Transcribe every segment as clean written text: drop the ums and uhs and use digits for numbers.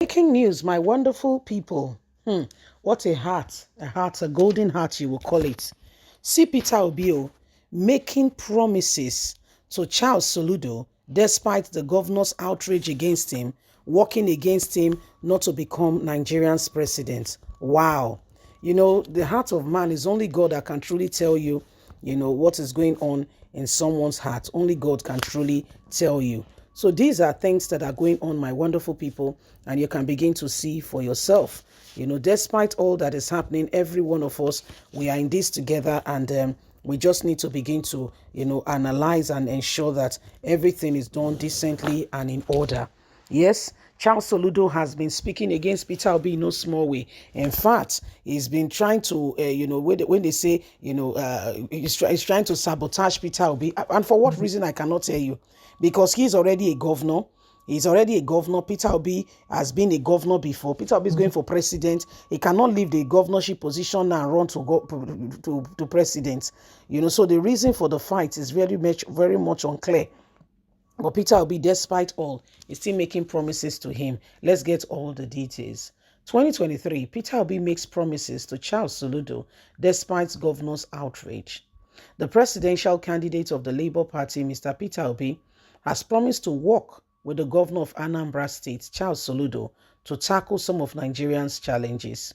Breaking news, my wonderful people. What a golden heart you will call it. See Peter Obio making promises to Charles Soludo despite the governor's outrage against him, working against him not to become Nigerian's president. Wow. The heart of man is only God that can truly tell you, what is going on in someone's heart. Only God can truly tell you. So these are things that are going on, my wonderful people, and you can begin to see for yourself. Despite all that is happening, every one of us, we are in this together, and we just need to begin to, analyze and ensure that everything is done decently and in order. Yes, Charles Soludo has been speaking against Peter Obi in no small way. In fact, he's been trying to, when they say, he's trying to sabotage Peter Obi. And for what reason, I cannot tell you. Because he's already a governor. He's already a governor. Peter Obi has been a governor before. Peter Obi is going for president. He cannot leave the governorship position now and run to president. So the reason for the fight is very much unclear. But Peter Obi, despite all, is still making promises to him. Let's get all the details. 2023, Peter Obi makes promises to Charles Soludo despite governor's outrage. The presidential candidate of the Labour Party, Mr. Peter Obi, has promised to work with the governor of Anambra State, Charles Soludo, to tackle some of Nigerians' challenges.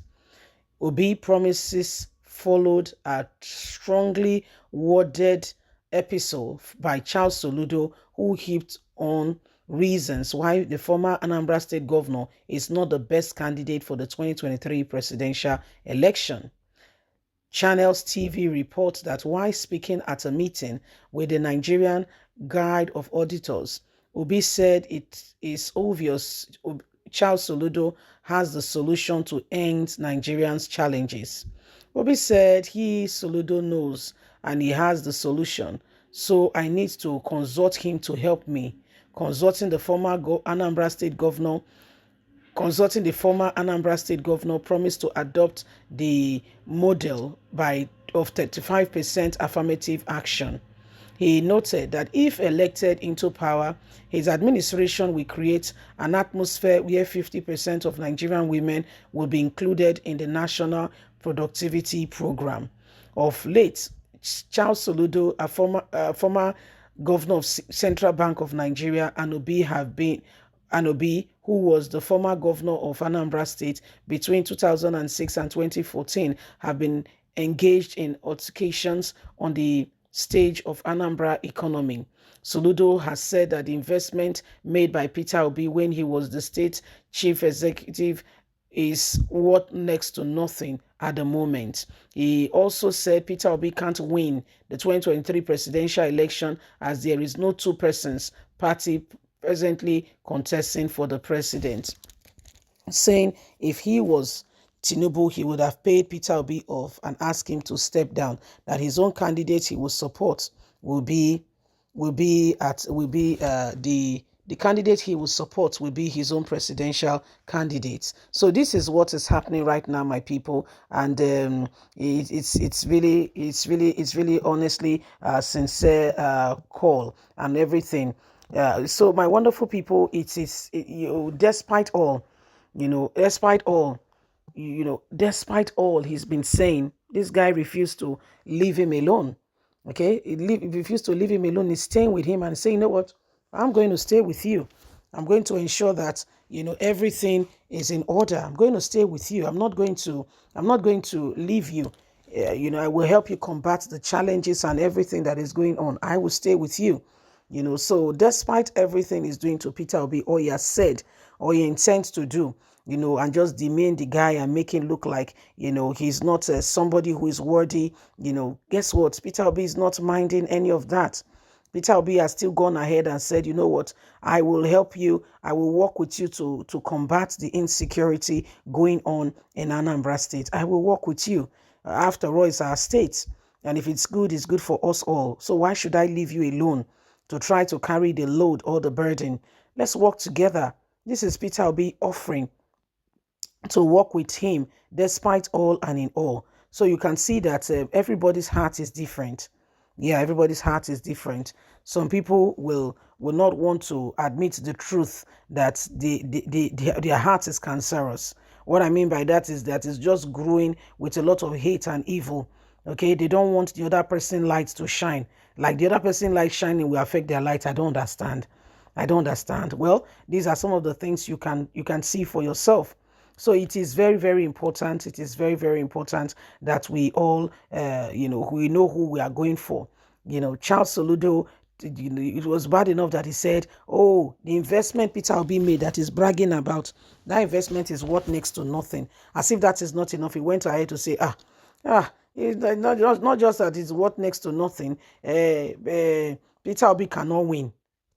Obi promises followed a strongly worded episode by Charles Soludo, who heaped on reasons why the former Anambra State governor is not the best candidate for the 2023 presidential election. Channels TV reports that while speaking at a meeting with the Nigerian Guild of Auditors, Obi said it is obvious Charles Soludo has the solution to end Nigerians' challenges. Obi said Soludo knows and he has the solution, so I need to consult him to help me. Consulting the former Anambra State governor promised to adopt the model of 35% affirmative action. He noted that if elected into power, his administration will create an atmosphere where 50% of Nigerian women will be included in the National Productivity Program. Of late, Charles Soludo, a former governor of Central Bank of Nigeria, and Obi, who was the former governor of Anambra State between 2006 and 2014, have been engaged in altercations on the stage of Anambra economy. Soludo has said that the investment made by Peter Obi when he was the state chief executive is worth next to nothing at the moment. He also said Peter Obi can't win the 2023 presidential election as there is no two persons party presently contesting for the president, saying if he was Tinubu, he would have paid Peter Obi off and asked him to step down, that his own candidate he will support the candidate he will support will be his own presidential candidate. So this is what is happening right now, my people, and it's really honestly a sincere call and everything. So my wonderful people, despite all, despite all he's been saying, this guy refused to leave him alone. Okay, he refused to leave him alone. He's staying with him and saying, you know what, I'm going to stay with you. I'm going to ensure that everything is in order. I'm going to stay with you. I'm not going to leave you. I will help you combat the challenges and everything that is going on. I will stay with you. So despite everything he's doing to Peter Obi, or he has said, or he intends to do, and just demean the guy and make him look like, he's not somebody who is worthy, guess what? Peter Obi is not minding any of that. Peter Obi has still gone ahead and said, you know what, I will help you. I will work with you to combat the insecurity going on in Anambra State. I will work with you. After all, it's our state. And if it's good for us all. So why should I leave you alone to try to carry the load or the burden? Let's work together. This is Peter Obi offering to work with him despite all and in all. So you can see that everybody's heart is different. Yeah, everybody's heart is different. Some people will will not want to admit the truth that their heart is cancerous. What I mean by that is that it's just growing with a lot of hate and evil. Okay, they don't want the other person light to shine. Like the other person light shining will affect their light. I don't understand. I don't understand. Well, these are some of the things you can see for yourself. So it is very, very important. It is very, very important that we all, we know who we are going for. Charles Soludo, it was bad enough that he said, oh, the investment Peter Obi made that is bragging about, that investment is worth next to nothing. As if that is not enough, he went ahead to say, it's not just that it's worth next to nothing. Peter Obi cannot win.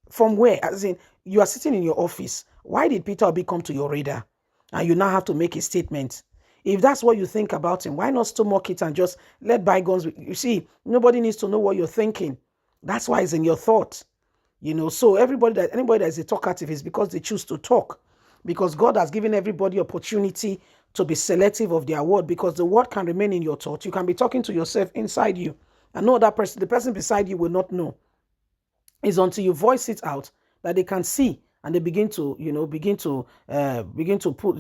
From where? As in, you are sitting in your office. Why did Peter Obi come to your radar? And you now have to make a statement. If that's what you think about him, why not stomach it and just let bygones? You see, nobody needs to know what you're thinking. That's why it's in your thought. So anybody that is a talkative is because they choose to talk. Because God has given everybody opportunity to be selective of their word, because the word can remain in your thought. You can be talking to yourself inside you, and no other person, the person beside you will not know. It's until you voice it out that they can see, and they begin to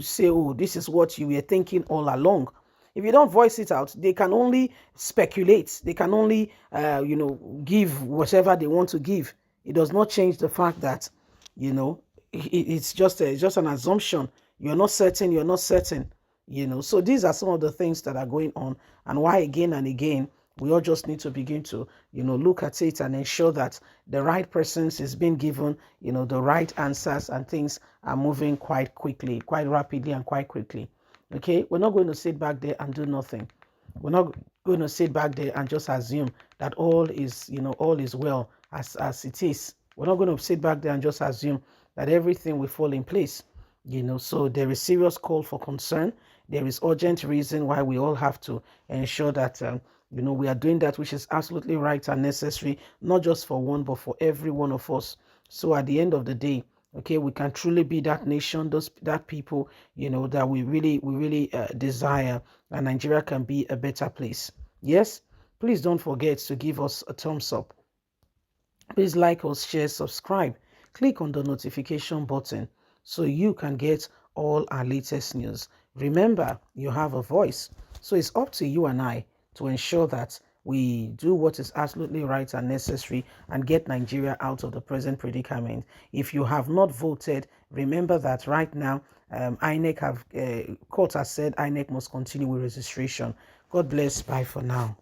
say, oh, this is what you were thinking all along. If you don't voice it out, they can only speculate. They can only give whatever they want to give. It does not change the fact that it's just an assumption. You're not certain. You're not certain. So these are some of the things that are going on, and why again and again we all just need to begin to look at it and ensure that the right persons is being given the right answers, and things are moving quite quickly, quite rapidly, and quite quickly. Okay, we're not going to sit back there and do nothing. We're not going to sit back there and just assume that all is well as it is. We're not going to sit back there and just assume that everything will fall in place. So there is serious call for concern. There is urgent reason why we all have to ensure that we are doing that which is absolutely right and necessary, not just for one, but for every one of us. So at the end of the day, okay, we can truly be that nation, that people, that we really desire, and Nigeria can be a better place. Yes, please don't forget to give us a thumbs up. Please like us, share, subscribe. Click on the notification button so you can get all our latest news. Remember, you have a voice, so it's up to you and I to ensure that we do what is absolutely right and necessary and get Nigeria out of the present predicament. If you have not voted, remember that right now, court has said INEC must continue with registration. God bless. Bye for now.